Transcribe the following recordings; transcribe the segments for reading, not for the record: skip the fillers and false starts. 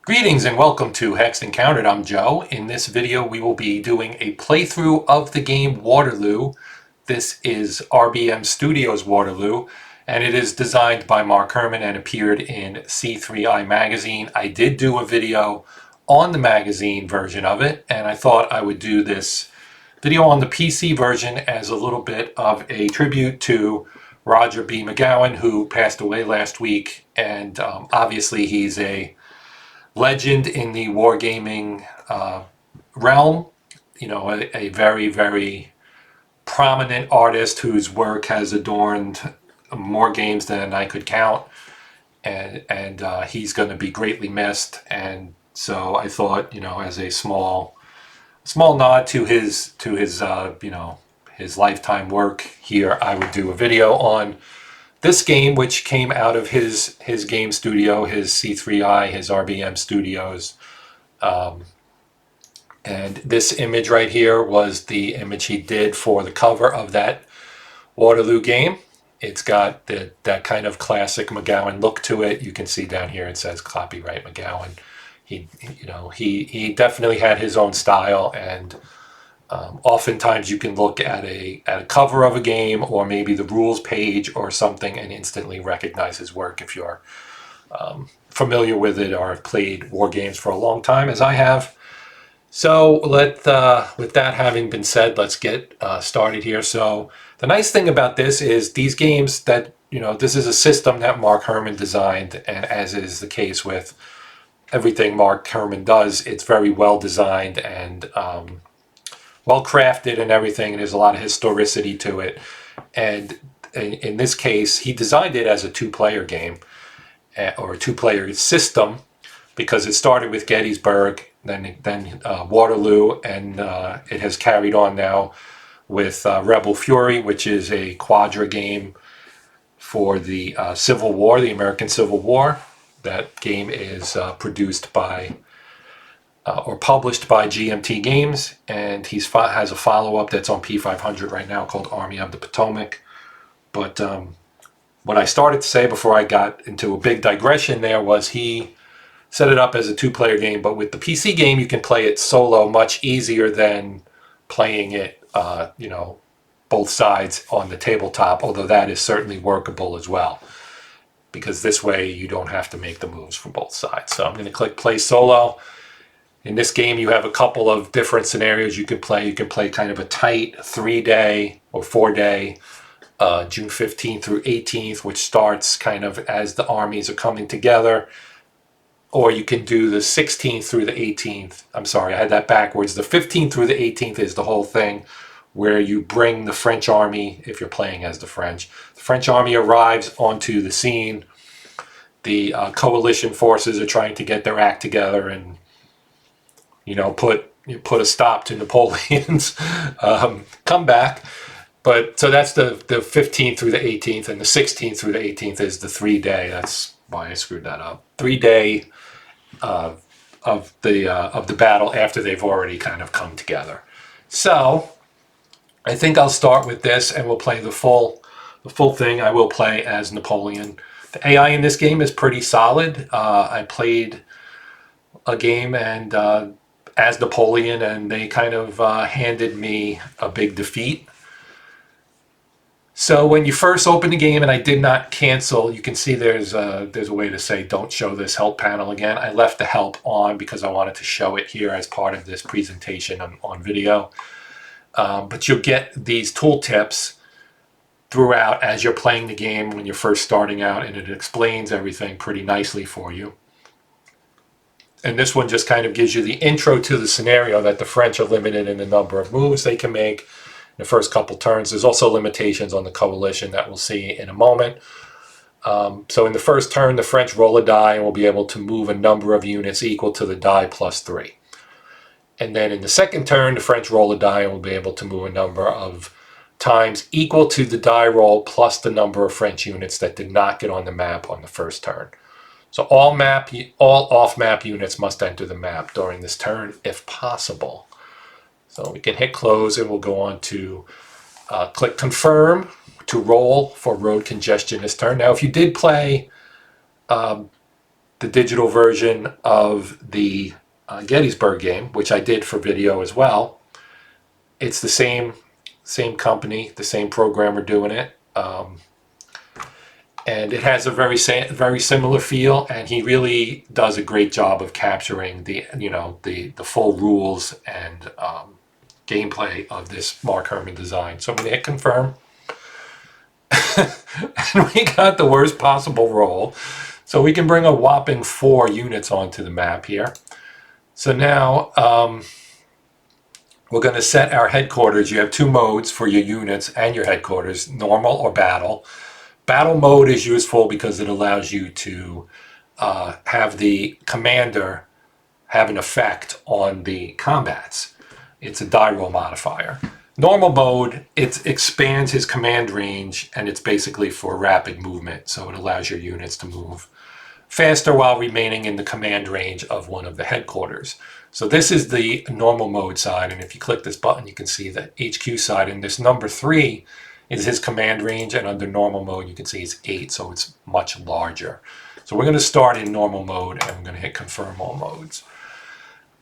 Greetings and welcome to Hexed Encountered. I'm Joe. In this video we will be doing a playthrough of the game Waterloo. This is RBM Studios Waterloo, and it is designed by Mark Herman and appeared in C3I magazine. I did do a video on the magazine version of it, and I thought I would do this video on the PC version as a little bit of a tribute to Roger B. McGowan, who passed away last week, and obviously he's a legend in the wargaming realm. You know, a very, very prominent artist whose work has adorned more games than I could count, and he's going to be greatly missed. And so I thought, you know, as a small nod to his you know, his lifetime work here, I would do a video on this game, which came out of his game studio, his C3I, his RBM Studios. And this image right here was the image he did for the cover of that Waterloo game. It's got that kind of classic McGowan look to it. You can see down here it says copyright McGowan. He definitely had his own style, and oftentimes you can look at a cover of a game or maybe the rules page or something and instantly recognize his work if you're familiar with it or have played war games for a long time, as I have. So with that having been said, let's get started here. So the nice thing about this is these games that, you know, this is a system that Mark Herman designed, and as is the case with everything Mark Herman does, it's very well designed and well crafted and everything, and there's a lot of historicity to it. And in this case, he designed it as a two-player game, or a two-player system, because it started with Gettysburg, then Waterloo, and it has carried on now with Rebel Fury, which is a quadra game for the Civil War, the American Civil War. That game is produced by or published by GMT Games, and he has a follow-up that's on P500 right now called Army of the Potomac. But what I started to say before I got into a big digression there was he set it up as a two-player game, but with the PC game you can play it solo much easier than playing it, you know, both sides on the tabletop, although that is certainly workable as well, because this way you don't have to make the moves from both sides. So I'm going to click Play Solo. In this game, you have a couple of different scenarios you can play. You can play kind of a tight 3-day or 4-day, June 15th through 18th, which starts kind of as the armies are coming together. Or you can do the 16th through the 18th. I'm sorry, I had that backwards. The 15th through the 18th is the whole thing, where you bring the French army, if you're playing as the French. The French army arrives onto the scene. The coalition forces are trying to get their act together and, you know, put a stop to Napoleon's comeback. But so that's the 15th through the 18th, and the 16th through the 18th is the 3-day. That's why I screwed that up. 3-day of the battle after they've already kind of come together. So I think I'll start with this, and we'll play the full thing. I will play as Napoleon. The AI in this game is pretty solid. I played a game and as Napoleon, and they kind of handed me a big defeat. So when you first open the game, and I did not cancel, you can see there's a way to say don't show this help panel again. I left the help on because I wanted to show it here as part of this presentation on video. But you'll get these tooltips throughout as you're playing the game when you're first starting out, and it explains everything pretty nicely for you. And this one just kind of gives you the intro to the scenario, that the French are limited in the number of moves they can make in the first couple turns. There's also limitations on the coalition that we'll see in a moment. So in the first turn, the French roll a die and will be able to move a number of units equal to the die plus 3. And then in the second turn, the French roll a die and will be able to move a number of times equal to the die roll plus the number of French units that did not get on the map on the first turn. So all off-map units must enter the map during this turn if possible. So we can hit close, and we'll go on to click confirm to roll for road congestion this turn. Now if you did play the digital version of the Gettysburg game, which I did for video as well. It's the same company, the same programmer doing it. And it has a very similar feel, and he really does a great job of capturing the full rules and gameplay of this Mark Herman design. So I'm going to hit confirm, and we got the worst possible roll. So we can bring a whopping 4 units onto the map here. So now we're going to set our headquarters. You have 2 modes for your units and your headquarters, normal or battle. Battle mode is useful because it allows you to have the commander have an effect on the combats. It's a die roll modifier. Normal mode, it expands his command range, and it's basically for rapid movement, so it allows your units to move faster while remaining in the command range of one of the headquarters. So this is the normal mode side, and if you click this button, you can see the HQ side, and this number 3 is his command range, and under normal mode you can see it's 8, so it's much larger. So we're going to start in normal mode, and we're going to hit confirm all modes.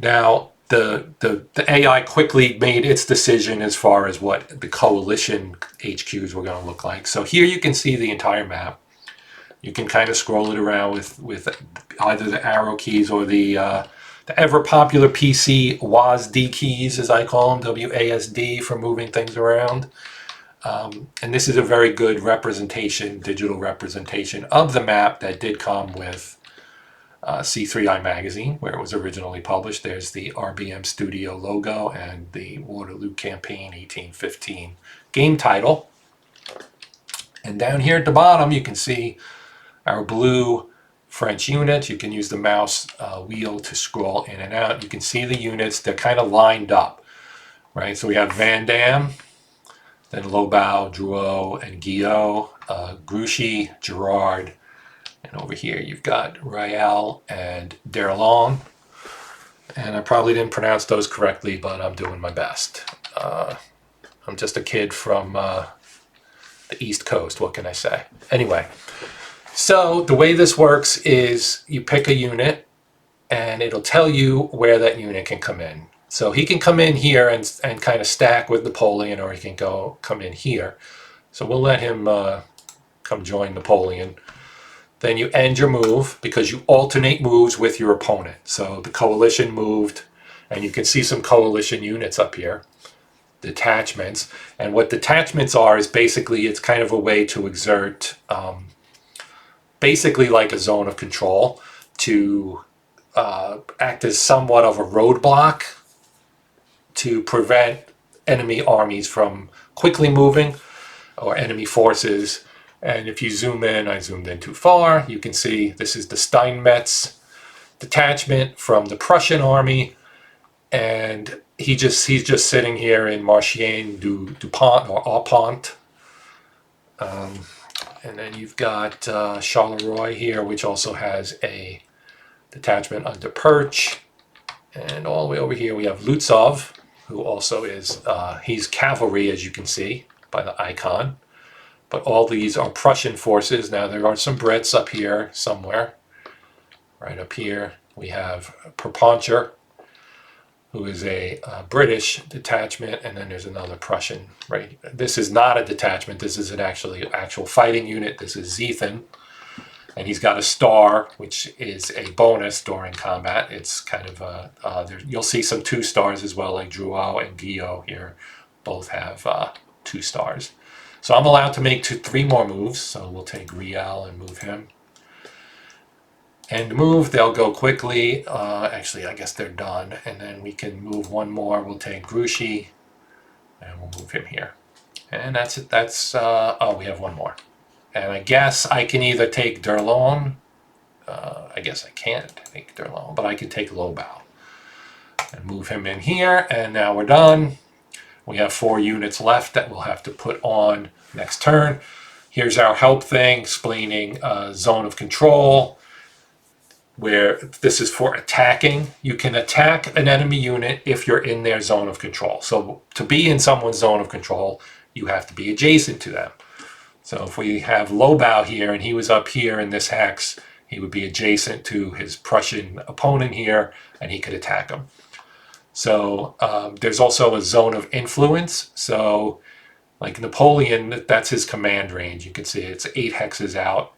Now the AI quickly made its decision as far as what the coalition HQs were going to look like. So here you can see the entire map. You can kind of scroll it around with either the arrow keys or the ever popular PC WASD keys, as I call them, WASD, for moving things around. And this is a very good representation, digital representation of the map that did come with C3I magazine, where it was originally published. There's the RBM Studio logo and the Waterloo Campaign 1815 game title. And down here at the bottom, you can see our blue French units. You can use the mouse wheel to scroll in and out. You can see the units. They're kind of lined up, right? So we have Van Dam, then Lobau, Drouot, and Guillot, Grouchy, Gerard, and over here you've got Rael and Derlong. And I probably didn't pronounce those correctly, but I'm doing my best. I'm just a kid from the East Coast, what can I say? Anyway, so the way this works is you pick a unit, and it'll tell you where that unit can come in. So he can come in here and kind of stack with Napoleon, or he can come in here. So we'll let him come join Napoleon. Then you end your move, because you alternate moves with your opponent. So the coalition moved, and you can see some coalition units up here, detachments. And what detachments are is basically, it's kind of a way to exert, basically like a zone of control, to act as somewhat of a roadblock to prevent enemy armies from quickly moving, or enemy forces. And if you zoom in, I zoomed in too far, you can see this is the Steinmetz detachment from the Prussian army, and he's just sitting here in Marchienne du Pont, or Aupont. And then you've got Charleroi here, which also has a detachment under Perch. And all the way over here we have Lutzov, who also is, he's cavalry, as you can see by the icon. But all these are Prussian forces. Now there are some Brits up here somewhere. Right up here we have Perponcher, who is a British detachment, and then there's another Prussian. Right, this is not a detachment. This is an actual fighting unit. This is Zethan, and he's got a star, which is a bonus during combat. It's kind of you'll see some 2 stars as well, like Drouot and Guillot here, both have 2 stars. So I'm allowed to make 3 more moves. So we'll take Riel and move him. And move, they'll go quickly. Actually, I guess they're done. And then we can move 1 more. We'll take Grouchy, and we'll move him here. And that's it. Oh, we have 1 more. And I guess I can either take Derlong. I guess I can't take Derlong, but I can take Lobau and move him in here. And now we're done. We have 4 units left that we'll have to put on next turn. Here's our help thing explaining zone of control, where this is for attacking. You can attack an enemy unit if you're in their zone of control. So to be in someone's zone of control, you have to be adjacent to them. So if we have Lobau here, and he was up here in this hex, he would be adjacent to his Prussian opponent here, and he could attack him. So there's also a zone of influence. So like Napoleon, that's his command range. You can see it's 8 hexes out.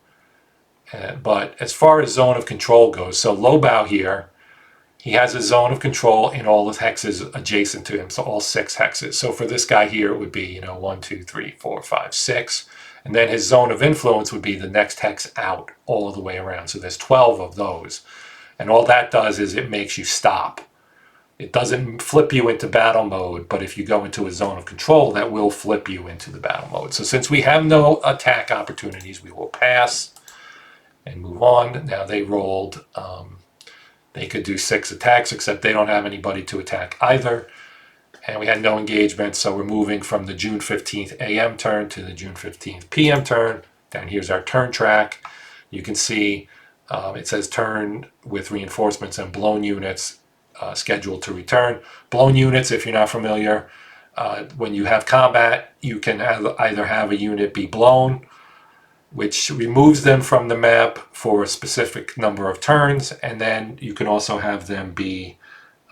But as far as zone of control goes, so Lobau here, he has a zone of control in all the hexes adjacent to him, so all 6 hexes. So for this guy here, it would be 1, 2, 3, 4, 5, 6. And then his zone of influence would be the next hex out all the way around. So there's 12 of those. And all that does is it makes you stop. It doesn't flip you into battle mode, but if you go into a zone of control, that will flip you into the battle mode. So since we have no attack opportunities, we will pass and move on. Now they rolled, they could do 6 attacks, except they don't have anybody to attack either. And we had no engagement, so we're moving from the June 15th AM turn to the June 15th PM turn. Down here's our turn track. You can see it says turn with reinforcements and blown units scheduled to return. Blown units, if you're not familiar, when you have combat, you can either have a unit be blown, which removes them from the map for a specific number of turns, and then you can also have them be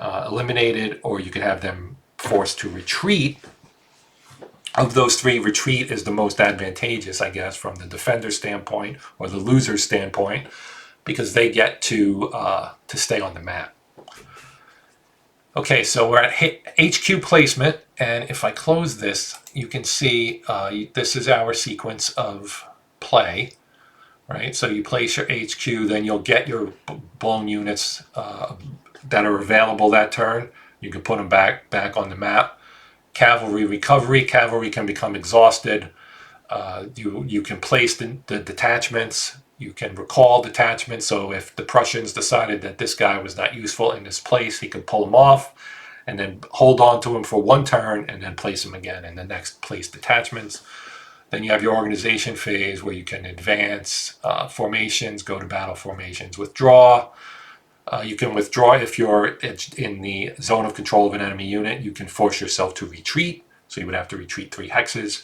eliminated, or you can have them forced to retreat. Of those 3, retreat is the most advantageous, I guess, from the defender standpoint or the loser standpoint, because they get to stay on the map. Okay, so we're at HQ placement, and if I close this, you can see this is our sequence of play, right? So you place your HQ, then you'll get your blown units that are available that turn. You can put them back on the map. Cavalry recovery. Cavalry can become exhausted. You can place the detachments. You can recall detachments. So if the Prussians decided that this guy was not useful in this place, he could pull him off and then hold on to him for 1 turn and then place him again in the next place detachments. Then you have your organization phase where you can advance formations, go to battle formations, withdraw. You can withdraw if you're in the zone of control of an enemy unit. You can force yourself to retreat. So you would have to retreat 3 hexes.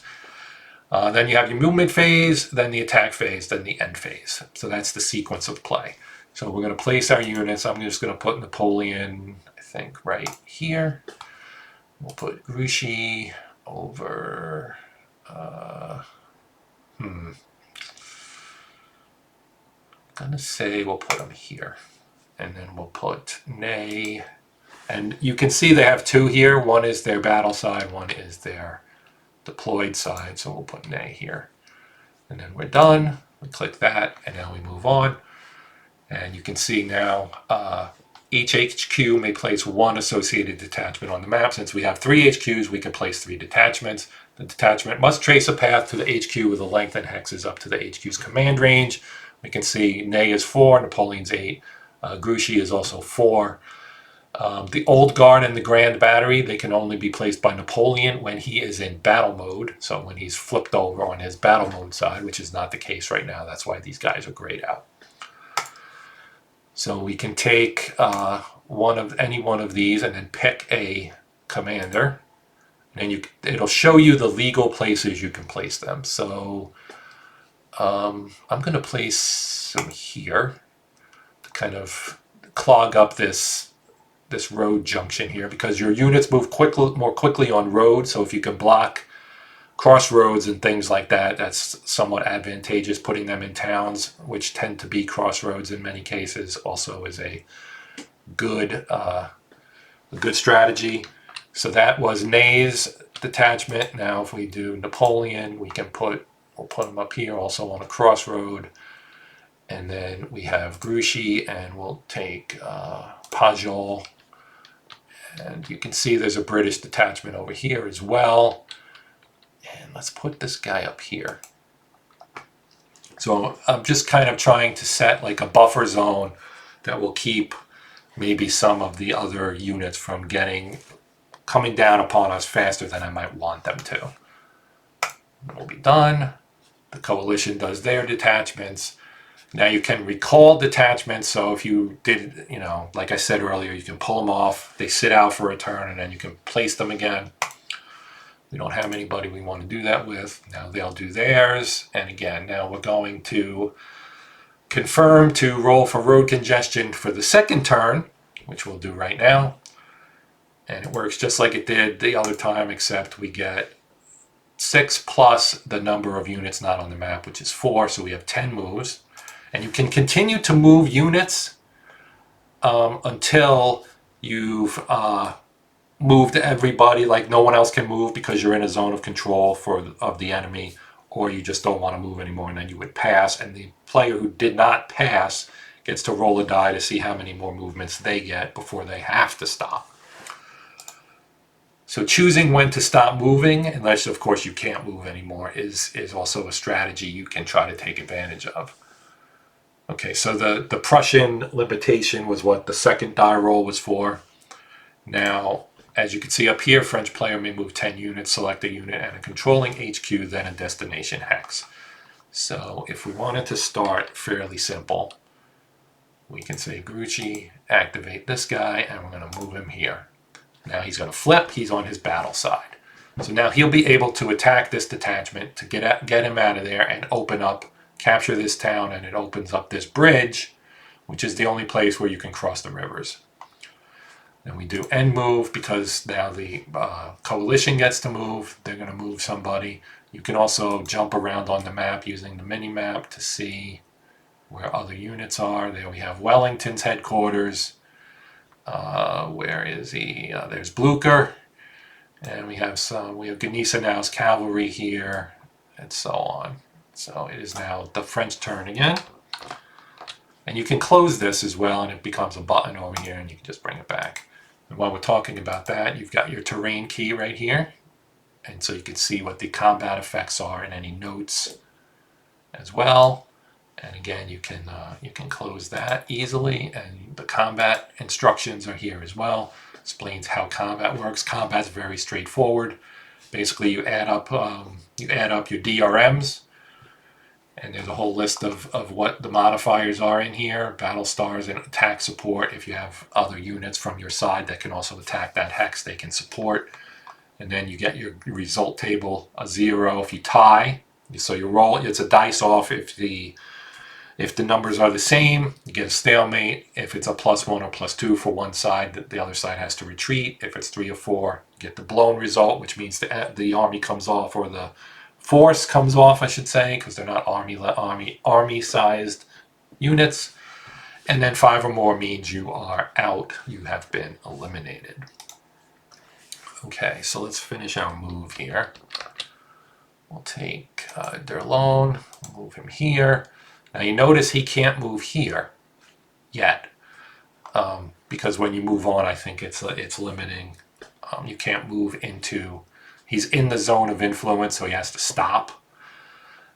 Then you have your movement phase, then the attack phase, then the end phase. So that's the sequence of play. So we're going to place our units. I'm just going to put Napoleon, I think, right here. We'll put Grouchy over... I'm going to say we'll put him here. And then we'll put Ney. And you can see they have 2 here. One is their battle side, one is their deployed side. So we'll put Ney here. And then we're done. We click that, and now we move on. And you can see now each HQ may place 1 associated detachment on the map. Since we have 3 HQs, we can place 3 detachments. The detachment must trace a path to the HQ with a length and hexes up to the HQ's command range. We can see Ney is 4, Napoleon's 8. Grouchy is also 4. The Old Guard and the Grand Battery, they can only be placed by Napoleon when he is in battle mode. So when he's flipped over on his battle mode side, which is not the case right now. That's why these guys are grayed out. So we can take any one of these and then pick a commander. And it'll show you the legal places you can place them. So I'm going to place them here to kind of clog up this road junction here, because your units move more quickly on roads. So if you can block crossroads and things like that, that's somewhat advantageous. Putting them in towns, which tend to be crossroads in many cases, also is a good strategy. So that was Ney's detachment. Now if we do Napoleon, we'll put him up here also on a crossroad. And then we have Grouchy, and we'll take Pajol. And you can see there's a British detachment over here as well. And let's put this guy up here. So I'm just kind of trying to set like a buffer zone that will keep maybe some of the other units from coming down upon us faster than I might want them to. We'll be done. The coalition does their detachments. Now you can recall detachments. So if you did, like I said earlier, you can pull them off. They sit out for a turn, and then you can place them again. We don't have anybody we want to do that with. Now they'll do theirs. And again, now we're going to confirm to roll for road congestion for the second turn, which we'll do right now. And it works just like it did the other time, except we get 6 plus the number of units not on the map, which is 4, so we have 10 moves. And you can continue to move units until you've moved everybody, like no one else can move because you're in a zone of control of the enemy, or you just don't want to move anymore, and then you would pass, and the player who did not pass gets to roll a die to see how many more movements they get before they have to stop. So choosing when to stop moving, unless of course you can't move anymore, is also a strategy you can try to take advantage of. Okay, so the Prussian limitation was what the second die roll was for. Now, as you can see up here, French player may move 10 units, select a unit and a controlling HQ, then a destination hex. So if we wanted to start fairly simple, we can say Grucci, activate this guy, and we're going to move him here. Now he's going to flip, he's on his battle side. So now he'll be able to attack this detachment to get him out of there and open up, capture this town, and it opens up this bridge, which is the only place where you can cross the rivers. Then we do end move because now the coalition gets to move. They're going to move somebody. You can also jump around on the map using the mini-map to see where other units are. There we have Wellington's headquarters. Where is he? There's Blucher. And we have Gneisenau's cavalry here, and so on. So it is now the French turn again. And you can close this as well, and it becomes a button over here, and you can just bring it back. And while we're talking about that, you've got your terrain key right here. And so you can see what the combat effects are and any notes as well. And again, you can close that easily. And the combat instructions are here as well. Explains how combat works. Combat's very straightforward. Basically, you add up your DRMs. And there's a whole list of what the modifiers are in here. Battle stars and attack support. If you have other units from your side that can also attack that hex, they can support. And then you get your result table, a 0 if you tie. So you roll, it's a dice off. If the numbers are the same, you get a stalemate. If it's a +1 or +2 for one side, the other side has to retreat. If it's 3 or 4, you get the blown result, which means the army comes off, or the force comes off, I should say, because they're not army-sized units. And then 5 or more means you are out. You have been eliminated. Okay, so let's finish our move here. We'll take Derlone, move him here. Now you notice he can't move here yet, because when you move on, I think it's limiting. You can't move into. He's in the zone of influence, so he has to stop,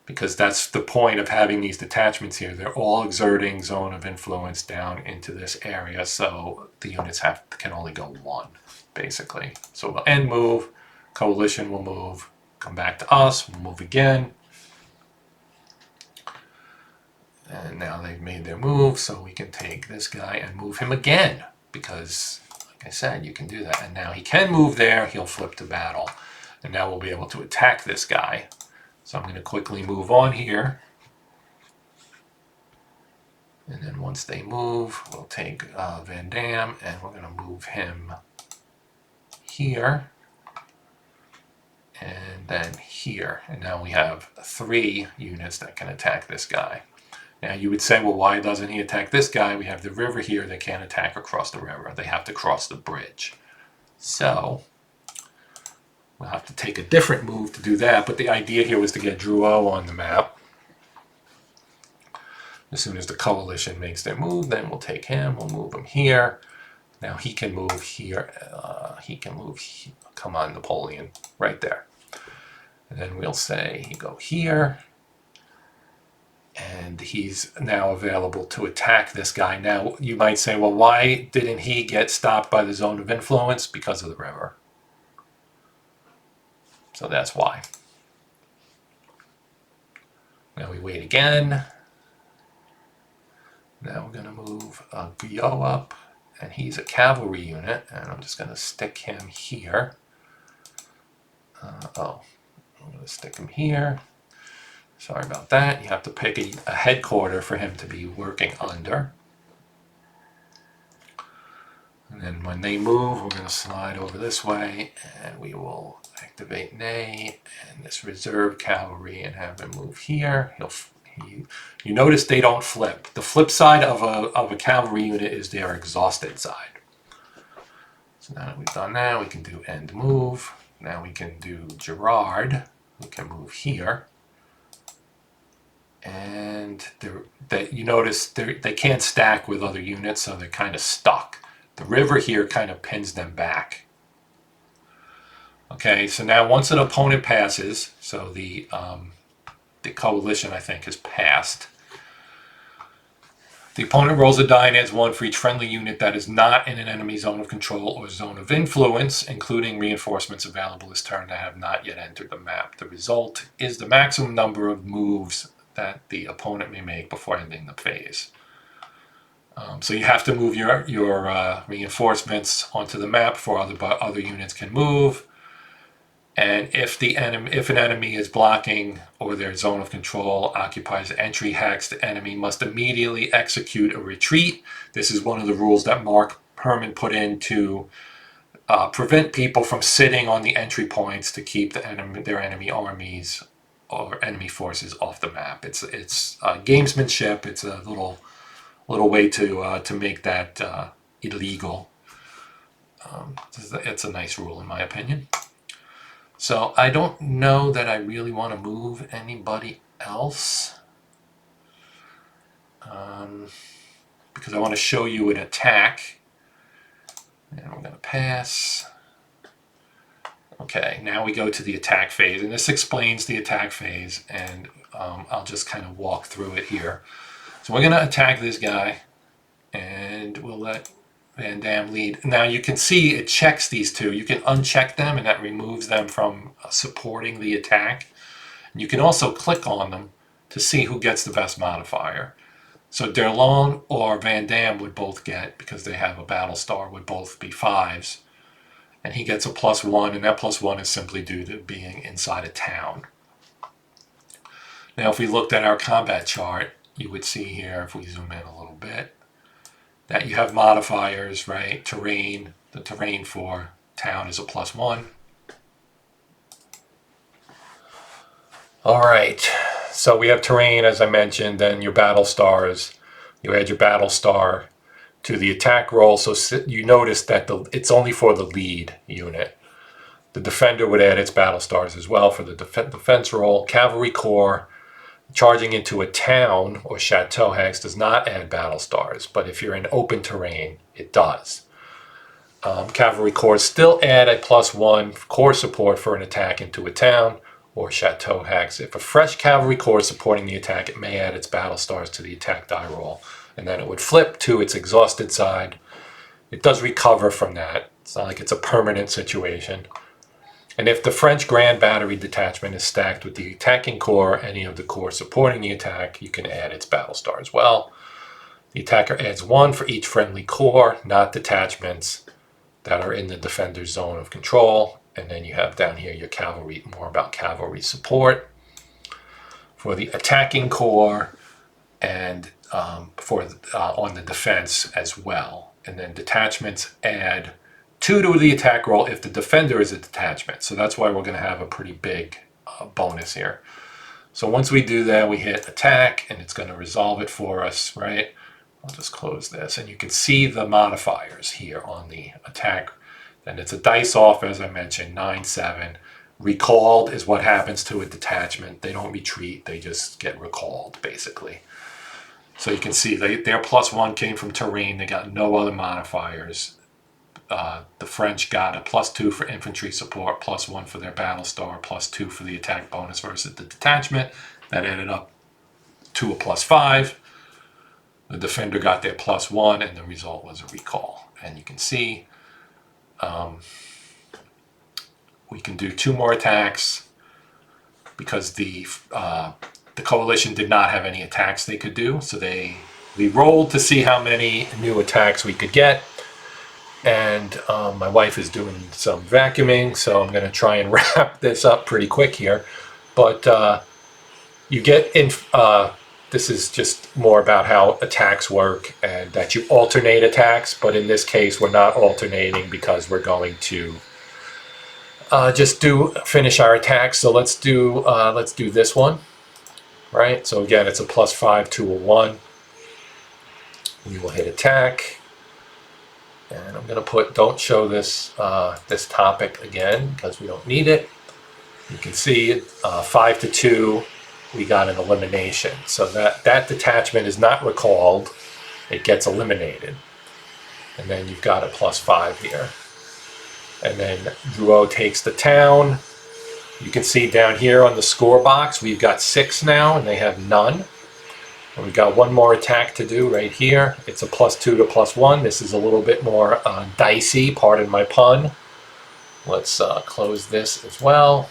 because that's the point of having these detachments here. They're all exerting zone of influence down into this area, so the units can only go 1, basically. So we'll end move, coalition will move, come back to us, we'll move again. And now they've made their move, so we can take this guy and move him again, because, like I said, you can do that. And now he can move there, he'll flip to battle. And now we'll be able to attack this guy. So I'm going to quickly move on here. And then once they move, we'll take Van Dam, and we're going to move him here. And then here. And now we have 3 units that can attack this guy. Now you would say, well, why doesn't he attack this guy? We have the river here. They can't attack across the river. They have to cross the bridge. So we'll have to take a different move to do that. But the idea here was to get Drouot on the map. As soon as the coalition makes their move, then we'll take him. We'll move him here. Now he can move here. He can move here. Come on, Napoleon. Right there. And then we'll say he go here. And he's now available to attack this guy. Now, you might say, well, why didn't he get stopped by the zone of influence? Because of the river. So that's why. Now we wait again. Now we're going to move Guyot up. And he's a cavalry unit. And I'm just going to stick him here. I'm going to stick him here. Sorry about that. You have to pick a headquarter for him to be working under. And then when they move, we're going to slide over this way, and we will activate Ney and this reserve cavalry and have him move here. You notice they don't flip. The flip side of a cavalry unit is their exhausted side. So now that we've done that, we can do end move. Now we can do Gerard. We can move here. And you notice they can't stack with other units, so they're kind of stuck. The river here kind of pins them back. Okay, so now once an opponent passes, so the coalition, I think, is passed. The opponent rolls a die and adds 1 for each friendly unit that is not in an enemy zone of control or zone of influence, including reinforcements available this turn that have not yet entered the map. The result is the maximum number of moves that the opponent may make before ending the phase. So you have to move your reinforcements onto the map before other units can move. And if an enemy is blocking or their zone of control occupies entry hex, the enemy must immediately execute a retreat. This is one of the rules that Mark Herman put in to prevent people from sitting on the entry points to keep their enemy armies or enemy forces off the map. It's gamesmanship. It's a little way to make that illegal. It's a nice rule in my opinion. So I don't know that I really want to move anybody else because I want to show you an attack. And I'm going to pass. Okay, now we go to the attack phase, and this explains the attack phase, and I'll just kind of walk through it here. So we're going to attack this guy, and we'll let Van Dam lead. Now you can see it checks these two. You can uncheck them, and that removes them from supporting the attack. And you can also click on them to see who gets the best modifier. So Derlone or Van Dam would both get, because they have a battle star, would both be 5s. And he gets a +1, and that +1 is simply due to being inside a town. Now if we looked at our combat chart, you would see here, if we zoom in a little bit, that you have modifiers, right? Terrain, the terrain for town is a +1. All right, so we have terrain, as I mentioned, and your battle stars. You add your battle star to the attack roll, so you notice that it's only for the lead unit. The defender would add its battle stars as well for the defense roll. Cavalry corps charging into a town or chateau hex does not add battle stars, but if you're in open terrain, it does. Cavalry corps still add a +1 corps support for an attack into a town or chateau hex. If a fresh cavalry corps is supporting the attack, it may add its battle stars to the attack die roll, and then it would flip to its exhausted side. It does recover from that. It's not like it's a permanent situation. And if the French Grand Battery detachment is stacked with the attacking corps, any of the corps supporting the attack, you can add its battle star as well. The attacker adds 1 for each friendly corps, not detachments that are in the defender's zone of control. And then you have down here your cavalry, more about cavalry support for the attacking corps and on the defense as well. And then detachments add 2 to the attack roll if the defender is a detachment. So that's why we're going to have a pretty big bonus here. So once we do that, we hit attack, and it's going to resolve it for us, right? I'll just close this, and you can see the modifiers here on the attack. And it's a dice off, as I mentioned, 9-7. Recalled is what happens to a detachment. They don't retreat, they just get recalled, basically. So you can see their +1 came from terrain. They got no other modifiers. The French got a +2 for infantry support, +1 for their battle star, +2 for the attack bonus versus the detachment. That added up to a +5. The defender got their +1, and the result was a recall. And you can see we can do 2 more attacks because the coalition did not have any attacks they could do. So we rolled to see how many new attacks we could get. And my wife is doing some vacuuming, so I'm going to try and wrap this up pretty quick here. But you get in. This is just more about how attacks work and that you alternate attacks. But in this case, we're not alternating because we're going to just finish our attacks. So let's do this one, right? So again, it's a +5 to a 1. We will hit attack, and I'm going to put, don't show this this topic again because we don't need it. You can see 5 to 2, we got an elimination. So that detachment is not recalled, it gets eliminated. And then you've got a +5 here. And then Drouot takes the town. You can see down here on the score box, we've got 6 now, and they have none. And we've got one more attack to do right here. It's a +2 to +1. This is a little bit more dicey, pardon my pun. Let's close this as well.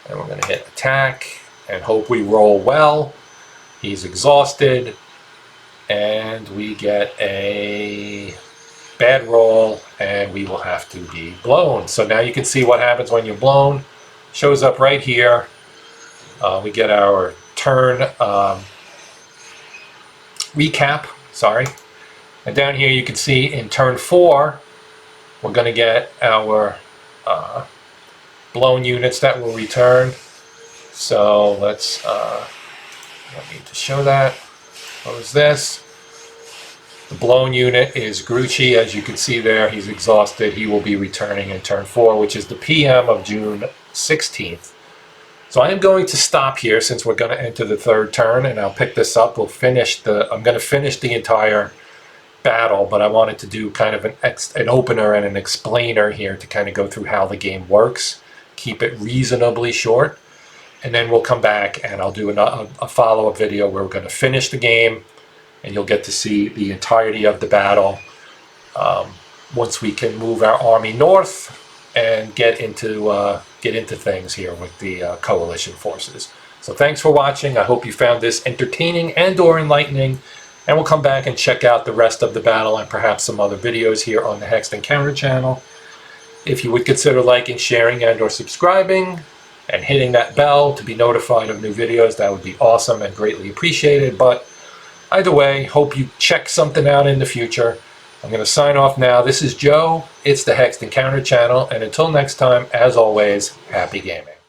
And we're going to hit attack and hope we roll well. He's exhausted. And we get a bad roll, and we will have to be blown. So now you can see what happens when you're blown. Shows up right here. We get our turn recap, sorry. And down here you can see in turn 4, we're going to get our blown units that will return. So let's, I need to show that. Close this. The blown unit is Grucci, as you can see there. He's exhausted. He will be returning in turn 4, which is the PM of June 16th. So I am going to stop here since we're going to enter the 3rd turn, and I'll pick this up. I'm going to finish the entire battle, but I wanted to do kind of an opener and an explainer here to kind of go through how the game works. Keep it reasonably short, and then we'll come back and I'll do a follow-up video where we're going to finish the game, and you'll get to see the entirety of the battle once we can move our army north and get into things here with the coalition forces. So thanks for watching. I hope you found this entertaining and/or enlightening, and we'll come back and check out the rest of the battle and perhaps some other videos here on the Hexed Encounter channel. If you would consider liking, sharing, and/or subscribing, and hitting that bell to be notified of new videos, that would be awesome and greatly appreciated. But either way, hope you check something out in the future. I'm going to sign off now. This is Joe. It's the Hexed Encounter channel. And until next time, as always, happy gaming.